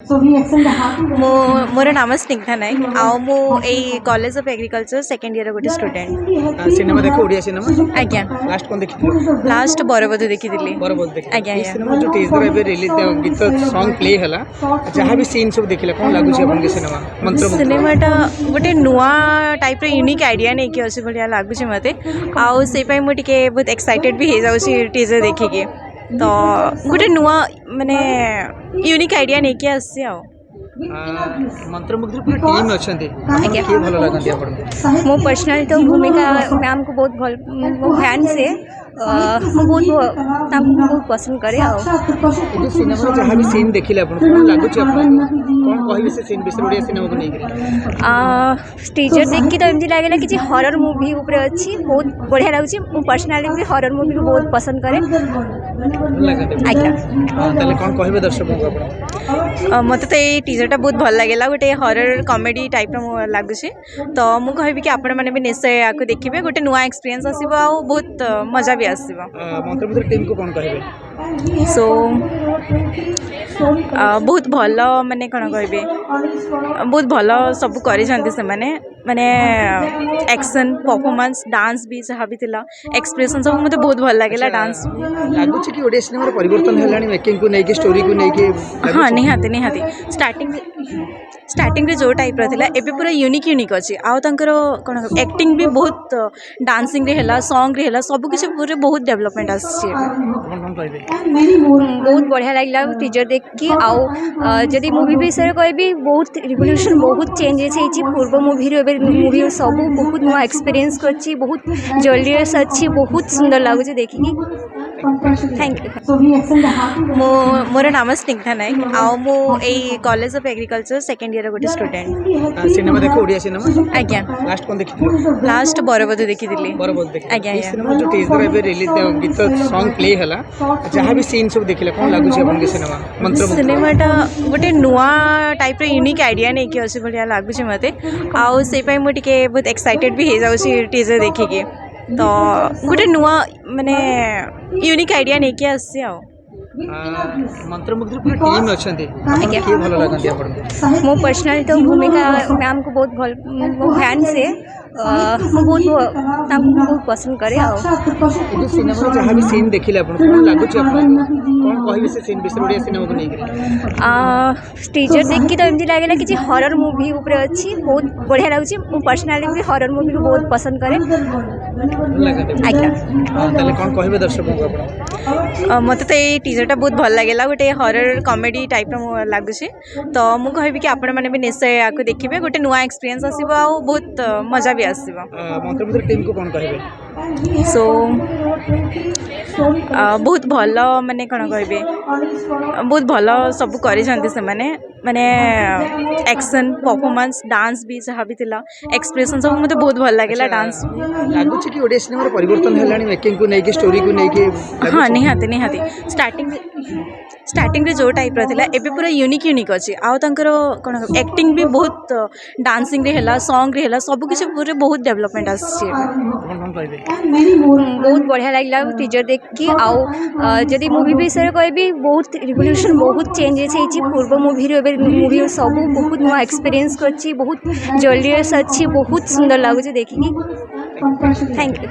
मोर नाम स्निग्धा नायक मु college of agriculture second year गोटे स्टूडेंट सिनेमा देखो ओडिया सिनेमा आज्ञा लास्ट कोन देखिथिलो लास्ट बरबधू देखी बरबोध देखि आज्ञा ई सिनेमा जो टीजर एबे रिलीज गीत सॉन्ग प्ले हला जहां भी सीन सब देखिला कोन लागु छै अपन के सिनेमा मंत्र सिनेमाटा गोटे नुआ टाइप रो यूनिक आइडिया नहीं कि अछि बढ़िया लागु छै मते आउ से पई मु टिके बहुत एक्साइटेड भी हे जाउ छी टीजर देखि के तो गोटे नुआ माने यूनिक आइडिया नहीं कि आसी आ मंत्रमुग्ध पूरी टीम अच्छे किए भल लगती आप मो पर्सनल तो भूमिका मैम को बहुत भल मो फैन से मो बहुत पसंद करे सिनेमा जहाँ भी सीन देखिले लगुच कौन कह से सीन विषय ओडिया सिनेमा को नहीं टीजर देख के तो एमती लगे कि हरर मूवी ऊपर अच्छी बहुत बढ़िया लगुच पर्सनाली भी हरर मूवी को बहुत पसंद करे आज्ञा कौन कहे दर्शक मत तो ये टीजरटा बहुत भल लगे गोटे हरर कॉमेडी टाइप लगुच तो मुझे कहबी कि आपण मैंने भी निश्चय या देखिए गोटे नुआ एक्सपीरियंस आसो आ बहुत मजा भी आसो मंत्रमुग्ध टीम को कौन कहे सो बहुत भल माने कौन कहे बहुत भल सब कर माने एक्शन परफॉर्मेंस डांस भी जहाँ भी थिला एक्सप्रेशन सब मुझे बहुत भल लगे डांस लगुच कि ओडिया सिनेमा परिवर्तन है मेकिंग को नहीं स्टोरी को नहीं हाँ निहाती निहाती स्टार्टिंग जो टाइप रहा एबे पूरा यूनिक अच्छी आउ तांकर कौन एक्टिंग भी बहुत डांसिंग रे हला सॉन्ग रे हला सब किसी पूरे बहुत डेवलपमेंट आसी बहुत बढ़िया लगला टीजर देख के आउ जदि मूवी विषय कहबी बहुत रिवोल्यूशन बहुत चेंजेस होती पूर्व मूवी मूवी सब बहुत नुआ एक्सपीरियंस करछि बहुत जल्दीस अच्छी बहुत सुंदर लगुच देखिकी थैंक यू मोर नाम स्निग्धा नायक मु college of agriculture second year गोटे स्टूडेंट सिनेमा देखो ओडिया सिनेमा आज्ञा लास्ट कोन देखिथिलो लास्ट बरबधू देखी बरबोध देखि आज्ञा ई सिनेमा जो टीजर एबे रिलीज गीत सॉन्ग प्ले हला जहां भी सीन सब देखिला कोन लागु छै अपन के सिनेमा मंत्र सिनेमाटा गोटे नुआ टाइप रो यूनिक आइडिया नहीं कि अछि बढ़िया लागु छै मते आउ से पई मु टिके बहुत एक्साइटेड भी हे जाउ छी टीजर देखि के तो गोटे नुआ माने यूनिक आइडिया नहीं कि आसी आ मंत्रमुग्ध पूरी टीम अच्छे किए भल लगती आप मो पर्सनल तो भूमिका मैम को बहुत भल मो फैन से मो बहुत पसंद करे सिनेमा जहाँ भी सीन देखिले लगुच कौन कह से सीन विषय ओडिया सिनेमा को नहीं टीजर देख के तो एमती लगे कि हरर मूवी ऊपर अच्छी बहुत बढ़िया लगुच पर्सनाली भी हरर मूवी को बहुत पसंद करे आज्ञा कौन कहे दर्शक मत तो ये टीजरटा बहुत भल लगे गोटे हरर कॉमेडी टाइप लगुच तो मुझे कहबी कि आपण मैंने भी निश्चय या देखिए गोटे नुआ एक्सपीरियंस आसो आ बहुत मजा भी आसो मंत्रमुग्ध टीम को कौन कहे सो बहुत भल माने कौन कहे बहुत भल सब कर माने एक्शन परफॉर्मेंस डांस भी जहाँ भी थिला एक्सप्रेशन सब मुझे बहुत भल लगे डांस लगुच कि ओडिया सिनेमा परिवर्तन है मेकिंग को नहीं स्टोरी को नहीं हाँ निहाती निहाती स्टार्टिंग जो टाइप रहा एबे पूरा यूनिक अच्छी आउ तांकर कौन एक्टिंग भी बहुत डांसिंग रे हला सॉन्ग रे हला सब किसी पूरे बहुत डेवलपमेंट आसी बहुत बढ़िया लगला टीजर देख के आउ जदि मूवी विषय कहबी बहुत रिवोल्यूशन बहुत चेंजेस होती पूर्व मूवी सब बहुत नुआ एक्सपीरियंस करछि बहुत जल्दीस अच्छी बहुत सुंदर लगुच देखिकी थैंक यू।